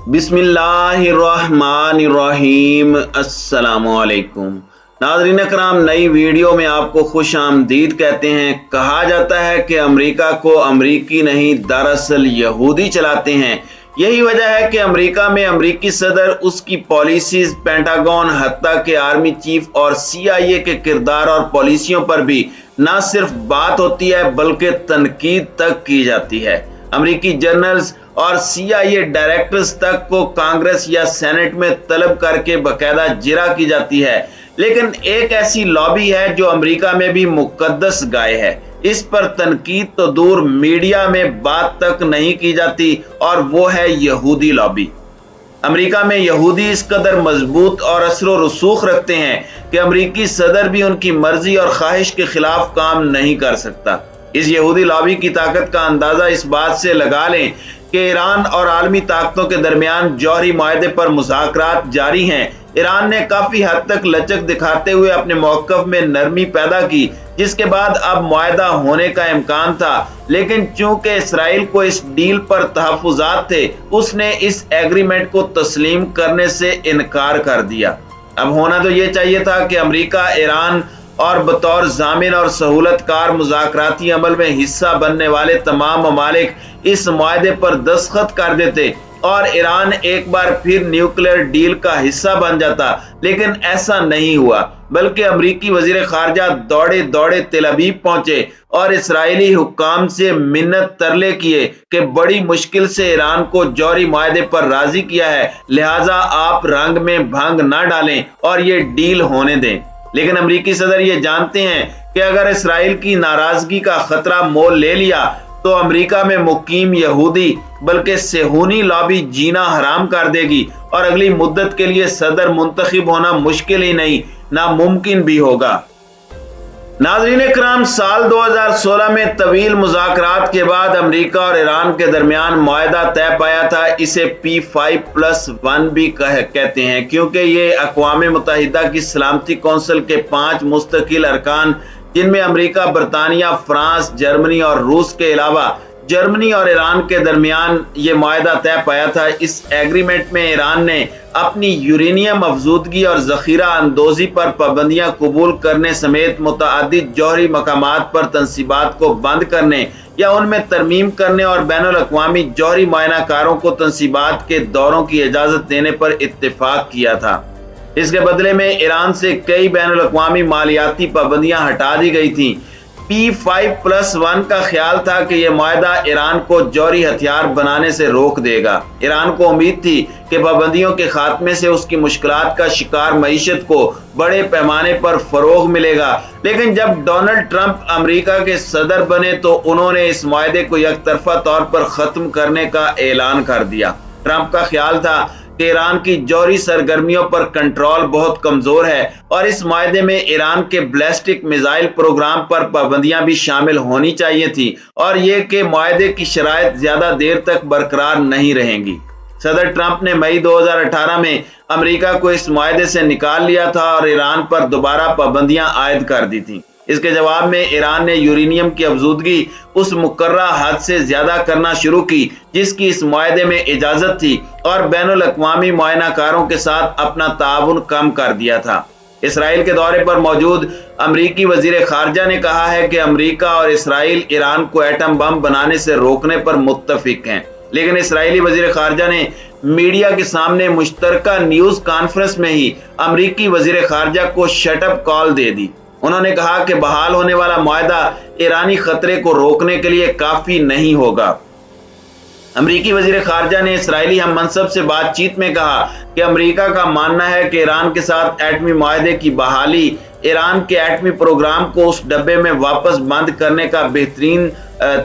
बिस्मिल्लाहिर्रहमानिर्रहीम। अस्सलामुअलैकुम नाज़रीन अकराम, नई वीडियो में आपको खुश आमदीद कहते हैं। कहा जाता है कि अमेरिका को अमरीकी नहीं दरअसल यहूदी चलाते हैं। यही वजह है कि अमेरिका में अमरीकी सदर, उसकी पॉलिसीज, पेंटागन, हत्ता के आर्मी चीफ और CIA के किरदार और पॉलिसियों पर भी न सिर्फ बात होती है बल्कि तनकीद तक की जाती है। अमरीकी जर्नल्स और CIA डायरेक्टर्स तक को कांग्रेस या सेनेट में तलब करके बकायदा जिरा की जाती है। लेकिन एक ऐसी लॉबी है जो अमेरिका में भी मुकद्दस गाय है। इस पर तनकीद तो दूर, मीडिया में बात तक नहीं की जाती, और वो है यहूदी लॉबी। अमेरिका में यहूदी इस कदर मजबूत और असर रसूख रखते हैं कि अमरीकी सदर भी उनकी मर्जी और ख्वाहिश के खिलाफ काम नहीं कर सकता। इस यहूदी लॉबी की ताकत का अंदाजा इस बात से लगा लें कि ईरान और आलमी ताकतों के दरमियान जौहरी मुआहदे पर मुज़ाकरात जारी हैं। ईरान ने काफी हद तक लचक दिखाते हुए अपने मौक़िफ़ में नरमी पैदा की, जिसके बाद अब मुआहदा होने का इम्कान था। लेकिन चूंकि इसराइल को इस डील पर तहफ़्फ़ुज़ात थे, उसने इस एग्रीमेंट को तस्लीम करने से इनकार कर दिया। अब होना तो ये चाहिए था कि अमेरिका, ईरान और बतौर जामिन और सहूलतकार मुज़ाकराती अमल में हिस्सा बनने वाले तमाम ममालिक इस मुआहदे पर दस्तखत कर देते और ईरान एक बार फिर न्यूक्लियर डील का हिस्सा बन जाता। लेकिन ऐसा नहीं हुआ, बल्कि अमरीकी वजीर खारजा दौड़े दौड़े तेल अवीव पहुंचे और इसराइली हुक्काम से मिन्नत तरले किए कि बड़ी मुश्किल से ईरान को जौहरी मुआहदे पर राजी किया है, लिहाजा आप रंग में भंग न डालें और ये डील होने दें। लेकिन अमरीकी सदर ये जानते हैं कि अगर इसराइल की नाराजगी का खतरा मोल ले लिया तो अमेरिका में मुकीम यहूदी बल्कि सेहूनी लॉबी जीना हराम कर देगी और अगली मुद्दत के लिए सदर मुंतखब होना मुश्किल ही नहीं, नामुमकिन भी होगा। नाज़रीन इकराम, साल 2016 में तवील मुज़ाकरात के बाद अमेरिका और ईरान के दरमियान मुआहदा तय पाया था। इसे P5+1 भी कहते हैं, क्योंकि ये अक़वाम मुत्तहिदा की सलामती कौंसिल के 5 मुस्तकिल अरकान, जिनमें अमेरिका, बरतानिया, फ्रांस, जर्मनी और रूस के अलावा जर्मनी और ईरान के दरमियान ये मुआहदा तय पाया था। इस एग्रीमेंट में ईरान ने अपनी यूरेनियम अफजूदगी और जखीरा अंदोजी पर पाबंदियां कबूल करने समेत मुतअद्दिद जौहरी मकामात पर तनसीबात को बंद करने या उनमें तरमीम करने और बैनुल अक़वामी जौहरी मुआयनाकारों को तनसीबात के दौरों की इजाज़त देने पर इत्तेफाक किया था। इसके बदले में ईरान से कई बैनुल अक़वामी मालियाती पाबंदियां हटा दी गई थी। P5+1 का ख्याल था कि यह मुआहदा ईरान को जौहरी हथियार बनाने से रोक देगा। ईरान को उम्मीद थी कि पाबंदियों के खात्मे से उसकी मुश्किलात का शिकार मईशत को बड़े पैमाने पर फरोग मिलेगा। लेकिन जब डोनाल्ड ट्रंप अमेरिका के सदर बने तो उन्होंने इस मुआहदे को यकतरफा तौर पर खत्म करने का ऐलान कर दिया। ट्रंप का ख्याल था कि ईरान की जौहरी सरगर्मियों पर कंट्रोल बहुत कमजोर है और इस मुआहदे में ईरान के बैलिस्टिक मिसाइल प्रोग्राम पर पाबंदियां भी शामिल होनी चाहिए थी और ये कि मुआहदे की शराइत ज्यादा देर तक बरकरार नहीं रहेंगी। सदर ट्रंप ने मई 2018 में अमेरिका को इस मुआहदे से निकाल लिया था और ईरान पर दोबारा पाबंदियां आयद कर दी थी। इसके जवाब में ईरान ने यूरेनियम की अफजूदगी उस मुकर्रा हद से ज्यादा करना शुरू की जिसकी इस मुआहदे में इजाजत थी और बैनुल अक़वामी मुआयनाकारों के साथ अपना ताउन कम कर दिया था। इसराइल के दौरे पर मौजूद अमरीकी वजीर खारजा ने कहा है कि अमरीका और इसराइल ईरान को एटम बम बनाने से रोकने पर मुत्तफिक हैं। लेकिन इसराइली वजीर खारजा ने मीडिया के सामने मुश्तरका न्यूज कॉन्फ्रेंस में ही अमरीकी वजीर खारजा को शटअप कॉल दे दी। उन्होंने कहा कि बहाल होने वाला मुआहदा ईरानी खतरे को रोकने के लिए काफी नहीं होगा। अमरीकी वजीर खारजा ने इसराइली हम मनसब से बातचीत में कहा कि अमरीका का मानना है कि ईरान के साथ एटमी मुआहदे की बहाली ईरान के एटमी प्रोग्राम को उस डब्बे में वापस बंद करने का बेहतरीन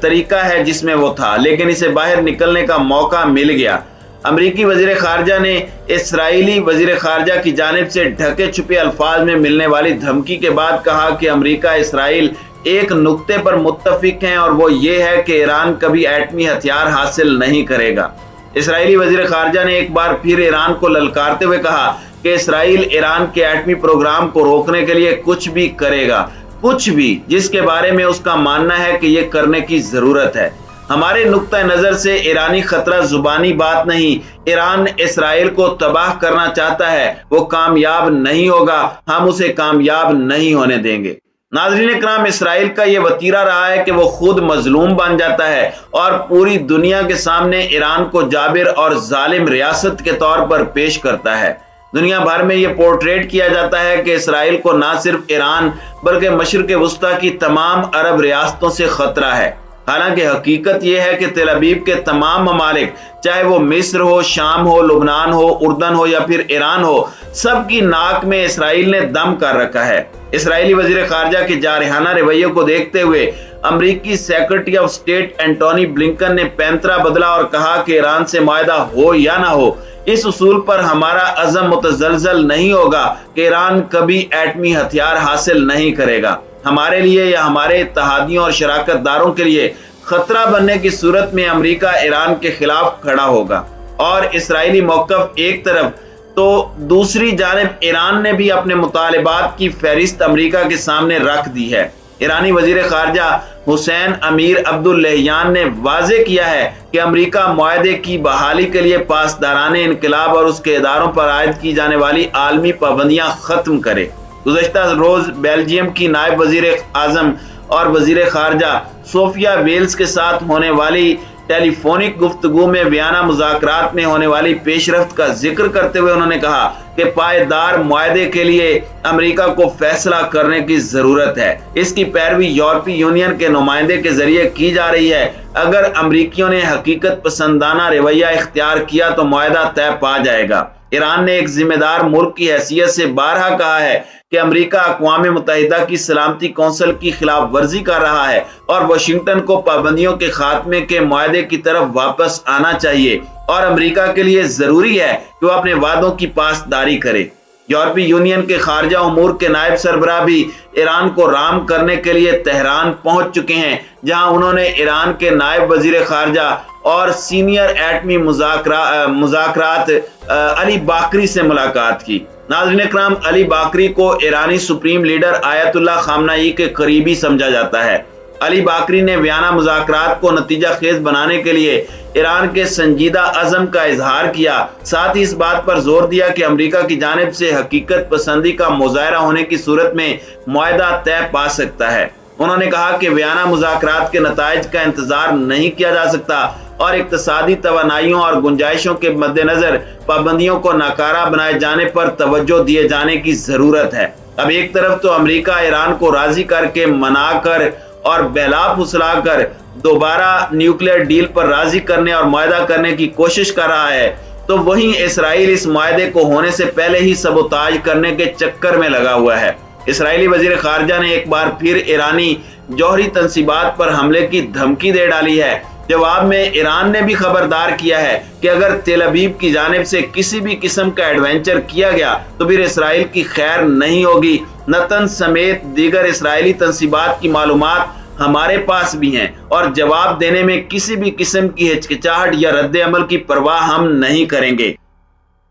तरीका है जिसमें वो था, लेकिन इसे बाहर निकलने का मौका मिल गया। अमरीकी वजीर खारजा ने इसराइली वजीर खारजा की जानिब से ढके छुपे अल्फाज में मिलने वाली धमकी के बाद कहा कि अमरीका इसराइल एक नुक्ते पर मुत्तफिक हैं और वो ये है कि ईरान कभी एटमी हथियार हासिल नहीं करेगा। इसराइली वजीर खारजा ने एक बार फिर ईरान को ललकारते हुए कहा कि इसराइल ईरान के एटमी प्रोग्राम को रोकने के लिए कुछ भी करेगा, कुछ भी जिसके बारे में उसका मानना है कि ये करने की जरूरत है। हमारे नुक्ता नजर से ईरानी खतरा जुबानी बात नहीं, ईरान इसराइल को तबाह करना चाहता है, वो कामयाब नहीं होगा, हम उसे कामयाब नहीं होने देंगे। नाज़रीन इकराम, इसराइल का ये वतीरा रहा है कि वो खुद मजलूम बन जाता है और पूरी दुनिया के सामने ईरान को जाबिर और जालिम रियासत के तौर पर पेश करता है। दुनिया भर में ये पोर्ट्रेट किया जाता है कि इसराइल को ना सिर्फ ईरान बल्कि मशरिक़ वुस्ता की तमाम अरब रियासतों से खतरा है। हालांकि हकीकत यह है कि तेल अवीव के तमाम ममालिक, चाहे वो मिस्र हो, शाम हो, लुबनान हो, उर्दन हो या फिर ईरान हो, सबकी नाक में इसराइल ने दम कर रखा है। इसराइली वजीर खारजा के जारहाना रवैये को देखते हुए अमरीकी secretary of state Antony Blinken ने पैंतरा बदला और कहा कि ईरान से मुआहदा हो या ना हो, इस उसूल पर हमारा अज़म मुतज़लज़ल नहीं होगा कि ईरान कभी एटमी हथियार हासिल नहीं करेगा। हमारे लिए या हमारे इत्तेहादियों और शराकतदारों के लिए खतरा बनने की सूरत में अमेरिका ईरान के खिलाफ खड़ा होगा। और इसराइली मौक़िफ़ एक तरफ तो दूसरी जानिब ईरान ने भी अपने मुतालिबात की फहरिस्त अमेरिका के सामने रख दी है। ईरानी वजीर खारजा हुसैन अमीर अब्दुल्लाहियान ने वाजे किया है कि अमेरिका मुआहदे की बहाली के लिए पासदाराने इनकलाब और उसके इदारों पर आयद की जाने वाली आलमी पाबंदियां खत्म करे। गुज़श्ता रोज बेल्जियम की नायब वजीर आजम और वजीर खारजा सोफिया वेल्स के साथ होने वाली टेलीफोनिक गुफ्तगू में वियना मुज़ाकरात में होने वाली पेशरफ्त का जिक्र करते हुए उन्होंने कहा कि पायदार मुआहदे के लिए अमेरिका को फैसला करने की जरूरत है। इसकी पैरवी यूरोपीय यूनियन के नुमाइंदे के जरिए की जा रही है। अगर अमरीकियों ने हकीकत पसंदाना रवैया इख्तियार किया तो मुआहदा तय पा जाएगा। ईरान ने एक जिम्मेदार मुल्क की हैसियत से बारहा कहा है कि अमेरिका अक़वाम मुत्तहिदा की सलामती कौंसिल की खिलाफ वर्जी कर रहा है और वाशिंगटन को पाबंदियों के खात्मे के मुआहदे की तरफ वापस आना चाहिए और अमेरिका के लिए जरूरी है कि वो अपने वादों की पासदारी करे। यूरोपीय यूनियन के खारजा उमूर के नायब सरबराह भी ईरान को राम करने के लिए तेहरान पहुंच चुके हैं, जहां उन्होंने ईरान के नायब वजीर खारजा और सीनियर एटमी मुज़ाकरात अली बाकरी से मुलाकात की। नाज़रीन इकराम, अली बाकरी को ईरानी सुप्रीम लीडर आयतुल्लाह खामनाई के करीबी समझा जाता है। अली बाकरी ने वियना मुज़ाकरात को नतीजा खेज बनाने के लिए ईरान के संजीदा अज़म का इजहार किया। साथ ही इस बात पर जोर दिया कि अमेरिका की जानिब से हकीकत पसंदी का मुजाहरा होने की सूरत में मुआहदा तय पा सकता है। उन्होंने कहा कि वियना मुज़ाकरात के नताइज का इंतजार नहीं किया जा सकता और इक्तसादी तवानाइयों और गुंजाइशों के मद्देनजर पाबंदियों को नाकारा बनाए जाने पर तवज्जो दिए जाने की जरूरत है। अब एक तरफ तो अमेरिका ईरान को राजी करके मनाकर और बहला फुसला कर दोबारा न्यूक्लियर डील पर राजी करने और मुआहदा करने की कोशिश कर रहा है, तो वहीं इसराइल इस मुआहदे को होने से पहले ही सबोताज करने के चक्कर में लगा हुआ है। इसराइली वजीर खारजा ने एक बार फिर ईरानी जौहरी तंसीबात पर हमले की धमकी दे डाली है। जवाब में ईरान ने भी खबरदार किया है कि अगर तेल अवीव की जानिब से किसी भी किस्म का एडवेंचर किया गया तो फिर इसराइल की खैर नहीं होगी। नतन समेत दीगर इसराइली तंसीबात की मालूमात हमारे पास भी हैं और जवाब देने में किसी भी किस्म की हिचकिचाहट या रद्द अमल की परवाह हम नहीं करेंगे।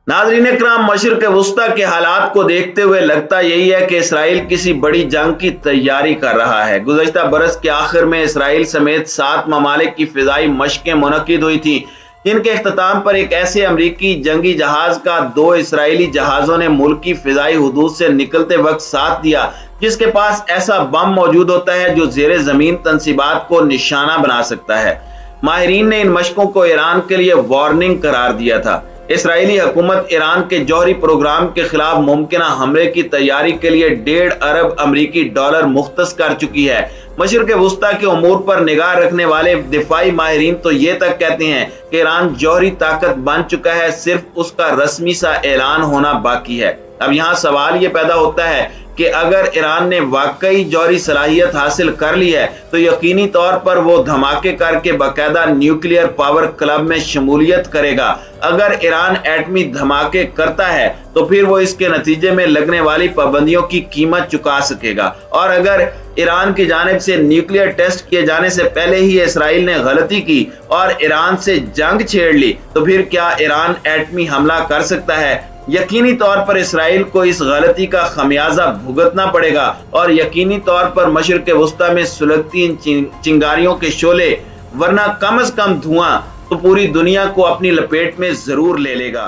नाज़रीन इकराम, मशरिक़ वुस्ता के हालात को देखते हुए लगता यही है कि इसराइल किसी बड़ी जंग की तैयारी कर रहा है। गुज़श्ता बरस के आखिर में इसराइल समेत 7 ममालिक की फिजाई मशकें मुनक्किद हुई थी, जिनके इख्तिताम पर एक ऐसे अमरीकी जंगी जहाज का 2 इसराइली जहाजों ने मुल्क की फिजाई हुदूद से निकलते वक्त साथ दिया, जिसके पास ऐसा बम मौजूद होता है जो जेरे जमीन तंसीबात को निशाना बना सकता है। माहिरीन ने इन मशकों को ईरान के लिए वार्निंग करार दिया था। इसराइली हुकूमत ईरान के जौहरी प्रोग्राम के खिलाफ मुमकिना हमले की तैयारी के लिए $1.5 अरब अमरीकी डॉलर मुख्तस कर चुकी है। मशरिक़ वुस्ता के उमूर पर निगाह रखने वाले दिफाई माहिरीन तो ये तक कहते हैं कि ईरान जौहरी ताकत बन चुका है, सिर्फ उसका रस्मी सा ऐलान होना बाकी है। अब यहाँ सवाल ये पैदा होता है कि अगर ईरान ने वाकई जौहरी सलाहियत हासिल कर ली है तो यकीनी तौर पर वो धमाके करके बाकायदा न्यूक्लियर पावर क्लब में शमूलियत करेगा। अगर ईरान एटमी धमाके करता है तो फिर वो इसके नतीजे में लगने वाली पाबंदियों की कीमत चुका सकेगा, और अगर ईरान की जानिब से न्यूक्लियर टेस्ट किए जाने से पहले ही इसराइल ने गलती की और ईरान से जंग छेड़ ली तो फिर क्या ईरान एटमी हमला कर सकता है? यकीनी तौर पर इसराइल को इस गलती का खमियाजा भुगतना पड़ेगा और यकीनी तौर पर मशरिक़ वुस्ता में सुलगती इन चिंगारियों के शोले वरना कम से कम धुआं तो पूरी दुनिया को अपनी लपेट में जरूर ले लेगा।